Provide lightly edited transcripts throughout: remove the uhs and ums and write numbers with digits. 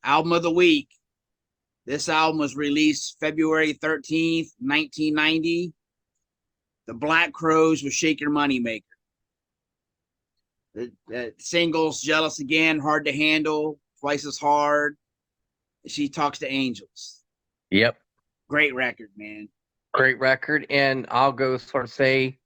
Album of the week. This album was released February 13th, 1990. The Black Crowes with Shake Your Money Maker. The singles, Jealous Again, Hard to Handle, Twice as Hard. She Talks to Angels. Yep. Great record, man. Great record. And I'll go as far as say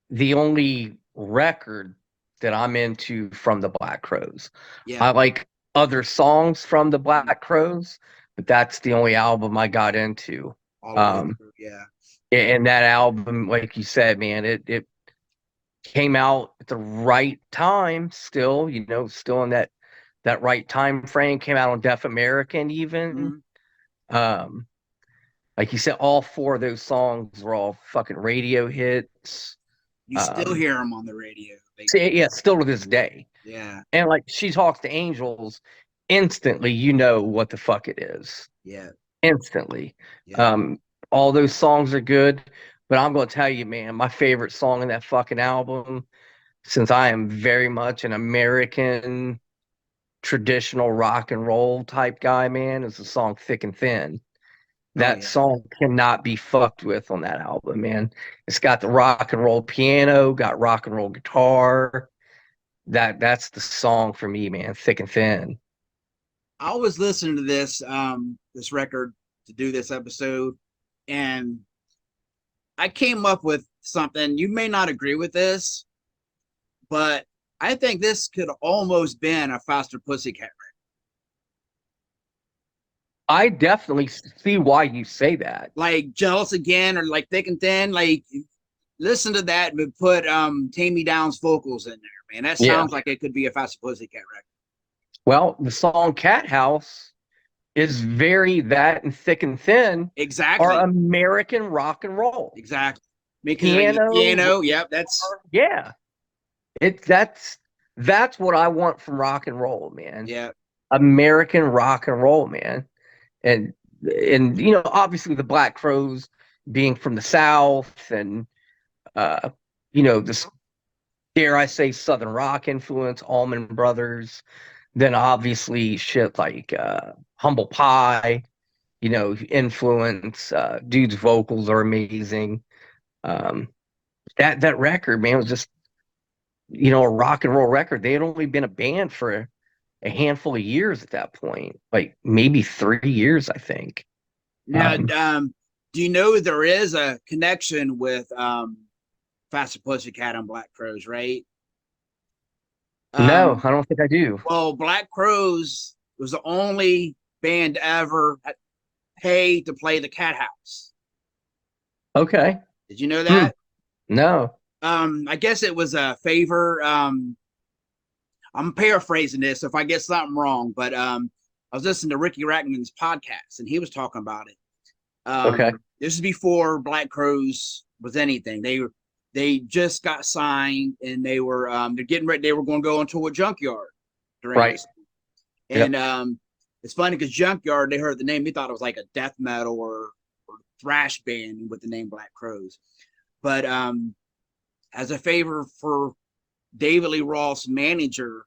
the only record that I'm into from the Black Crowes. Yeah. I like other songs from the Black Crowes, but that's the only album I got into. All the way through, yeah. And that album, like you said, man, it came out at the right time still, still in that right time frame. Came out on Deaf American even. Like you said, all four of those songs were all fucking radio hits. You still hear them on the radio. Yeah, still to this day. Yeah. And like She Talks to Angels, instantly you know what the fuck it is. Yeah. Instantly. Yeah. All those songs are good, but I'm gonna tell you, man, my favorite song in that fucking album, since I am very much an American traditional rock and roll type guy, man, is the song Thick and Thin. That song cannot be fucked with on that album, man. It's got the rock and roll piano, got rock and roll guitar. That's the song for me, man. Thick and Thin. I was listening to this record to do this episode, and I came up with something. You may not agree with this, but I think this could almost been a Faster Pussycat record. I definitely see why you say that. Like Jealous Again or like Thick and Thin, like listen to that, but put Tammy Down's vocals in there, man. That sounds like it could be a Faster Pussycat record. Well, the song Cat House is very that, and Thick and Thin exactly are American rock and roll. Exactly. Piano, yep, that's that's what I want from rock and roll, man. Yeah. American rock and roll, man. And obviously the Black Crowes being from the South, and this, dare I say, Southern rock influence, Allman Brothers, then obviously shit like Humble Pie, influence. Dude's vocals are amazing. That record, man, was just a rock and roll record. They had only been a band for a handful of years at that point, like maybe 3 years, I think. Now, do you know there is a connection with Faster Pussycat and Black Crowes, right? No, I don't think I do. Well, Black Crowes was the only band ever pay to play the Cat House. Okay. Did you know that? No. I guess it was a favor. I'm paraphrasing this, so if I get something wrong, but I was listening to Ricky Rackman's podcast, and he was talking about it. Okay. This is before Black Crowes was anything. They just got signed, and they were they're getting ready. They were going to go into a Junkyard, right? And it's funny because Junkyard, they heard the name, they thought it was like a death metal or thrash band with the name Black Crowes. But as a favor for David Lee Roth's manager,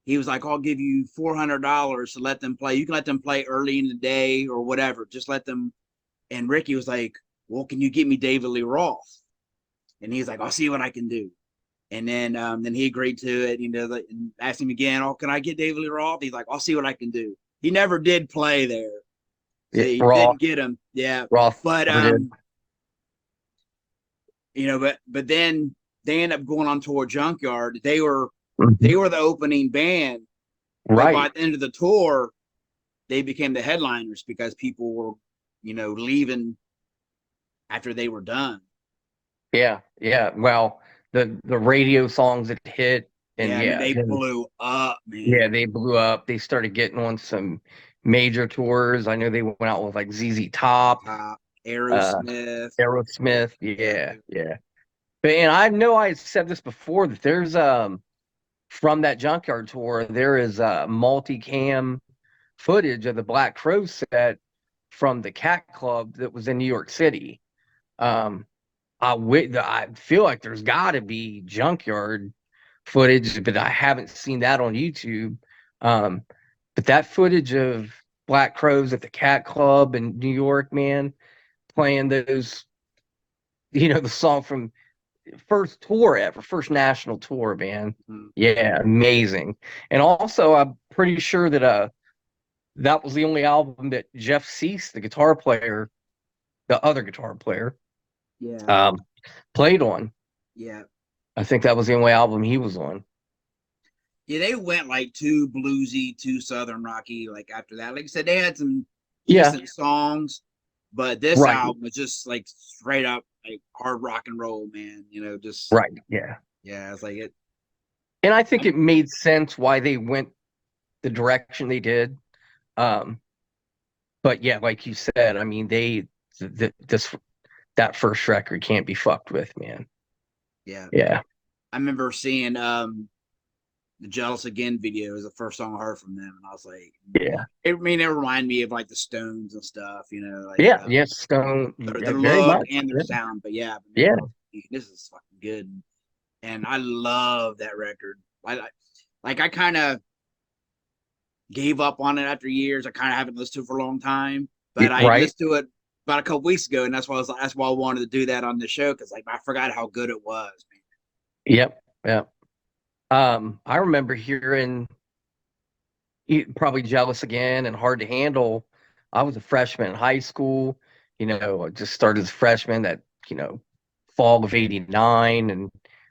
he was like, I'll give you $400 to let them play. You can let them play early in the day or whatever. Just let them. And Ricky was like, well, can you get me David Lee Roth? And he's like, I'll see what I can do. And then he agreed to it, and asked him again, oh, can I get David Lee Roth? He's like, I'll see what I can do. He never did play there. So he didn't get him. Yeah. Roth. But, but then they end up going on tour Junkyard. They were the opening band. Right. By the end of the tour, they became the headliners because people were, leaving after they were done. Yeah. Well, the radio songs that hit, and they blew up, man. Yeah, they blew up. They started getting on some major tours. I know they went out with like ZZ Top, Aerosmith. Yeah. And I know I said this before that there's from that Junkyard tour, there is multicam footage of the Black Crowes set from the Cat Club that was in New York City. I feel like there's got to be Junkyard footage, but I haven't seen that on YouTube. But that footage of Black Crowes at the Cat Club in New York, man, playing those, the song from first tour ever, first national tour, man. Mm. Yeah, amazing. And also, I'm pretty sure that that was the only album that Jeff Cease, the guitar player, the other guitar player, Yeah. um, played on. Yeah. I think that was the only album he was on. Yeah, they went like too bluesy, too southern rocky. Like after that, like I said, they had some Yeah, decent songs, but this right, album was just like straight up like hard rock and roll, man. Just right, yeah. yeah, it's like it. And I think it made sense why they went the direction they did. Um, but yeah, like you said, I mean, this that first record can't be fucked with, man. Yeah, Yeah, I remember seeing the Jealous Again video is the first song I heard from them, and I was like, yeah, it reminded me of like the Stones and stuff, like yeah, yes, Stone, their yeah, very look much. and their Yeah, sound. But yeah, but man, yeah, I was like, this is fucking good, and I love that record. I kind of gave up on it after years. I kind of haven't listened to it for a long time, but I right. listened to it about a couple weeks ago, and that's why I wanted to do that on the show because like I forgot how good it was, man. Yep, yep. I remember hearing probably Jealous Again and Hard to Handle. I was a freshman in high school. I just started as a freshman that, fall of '89. And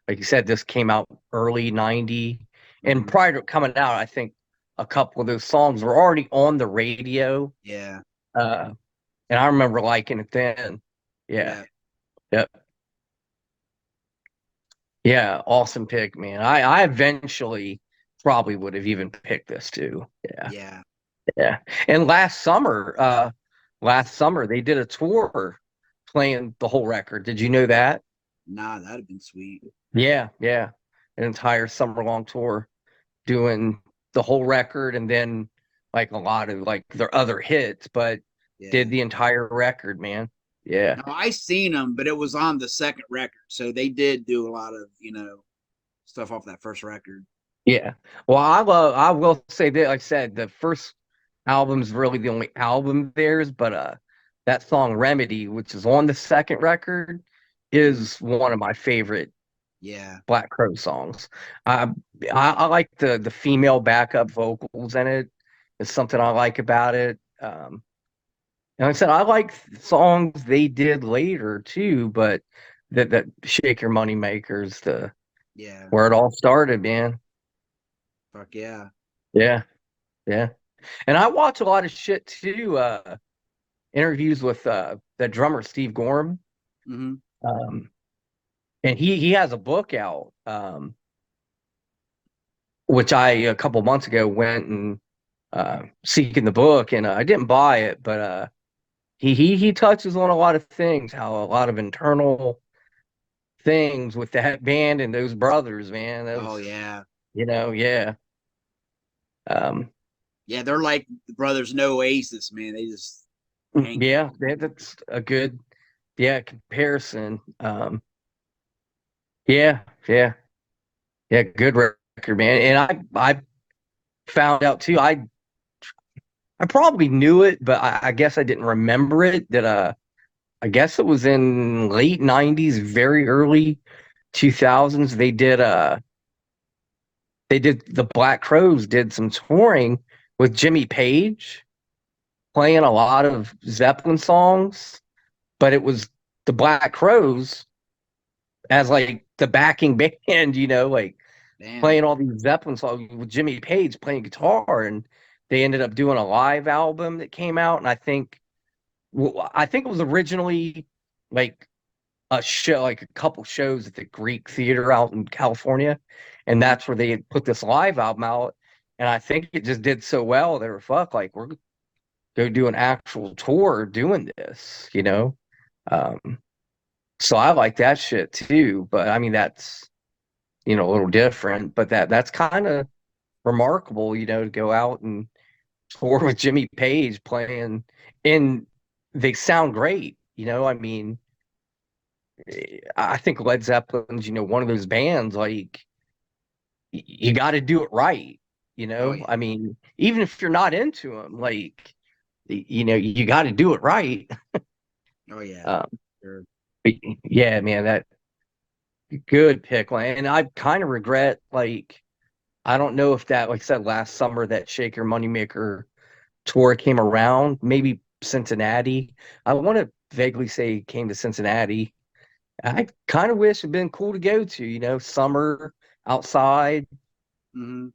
like you said, this came out early '90. And Mm-hmm. prior to coming out, I think a couple of those songs were already on the radio. Yeah, Uh, and I remember liking it then. Yeah. yeah, Yep. Yeah. Awesome pick, man. I eventually probably would have even picked this too. Yeah. yeah. Yeah. And last summer they did a tour playing the whole record. Did you know that? Nah, that'd have been sweet. Yeah, yeah. An entire summer long tour doing the whole record and then like a lot of like their other hits, but did Yeah. the entire record, man. Yeah. No, I seen them, but it was on the second record, so they did do a lot of stuff off that first record. Yeah. Well, I will say that, like I said, the first album's really the only album of theirs, but that song Remedy, which is on the second record, Mhm. is one of my favorite Yeah. Black Crow songs. I I like the female backup vocals in it. It's something I like about it. And like I said, I like songs they did later too, but that Shake Your Money Makers, the Yeah. where it all started, man. Fuck yeah. Yeah, yeah. And I watch a lot of shit too. Interviews with the drummer Steve Gorham. Mm-hmm. Um, and he has a book out, which I a couple months ago went and seeking the book, and I didn't buy it, but he touches on a lot of things, how a lot of internal things with that band and those brothers, man. Oh yeah. Yeah. Um, Yeah, they're like the brothers No Oasis, man. They just hang. yeah, that's a good comparison. Yeah, yeah, yeah, good record, man. And I found out too. I probably knew it, but I guess I didn't remember it. That I guess it was in late '90s, very early 2000s. They did the Black Crowes did some touring with Jimmy Page, playing a lot of Zeppelin songs, but it was the Black Crowes as like the backing band, like Damn. playing all these Zeppelin songs with Jimmy Page playing guitar, and they ended up doing a live album that came out, and I think it was originally like a show, like a couple shows at the Greek Theater out in California, and Mm-hmm. that's where they had put this live album out, and I think it just did so well they were like we're go do an actual tour doing this. Um, so I like that shit too, but I mean that's a little different, but that's kind of remarkable, to go out and tour with Jimmy Page playing, and they sound great. I mean, I think Led Zeppelin's, one of those bands like you got to do it right. You Oh know, yeah. I mean, even if you're not into them, like, you know, you got to do it right. Oh yeah. Um, Sure. but yeah, man, that good pick. And I kind of regret, like, I don't know if that, like I said, last summer, that Shake Your Moneymaker tour came around, maybe Cincinnati. I want to vaguely say it came to Cincinnati. I kind of wish it'd been cool to go to, you know, summer outside. Mm-hmm.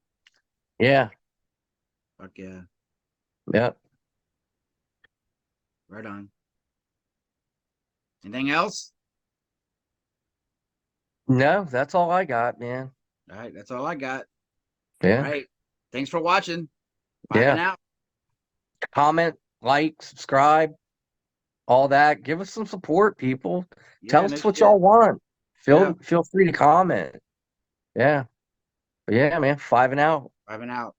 Yeah. Fuck yeah. Yeah. Right on. Anything else? No, that's all I got, man. All right, that's all I got. All Yeah. right. Thanks for watching. Bye Yeah. out. Comment, like, subscribe, all that. Give us some support, people. Tell Yeah, no us what shit. y'all want. Yeah. Feel free to comment. Yeah. But yeah, man. 5 and out. Bye out.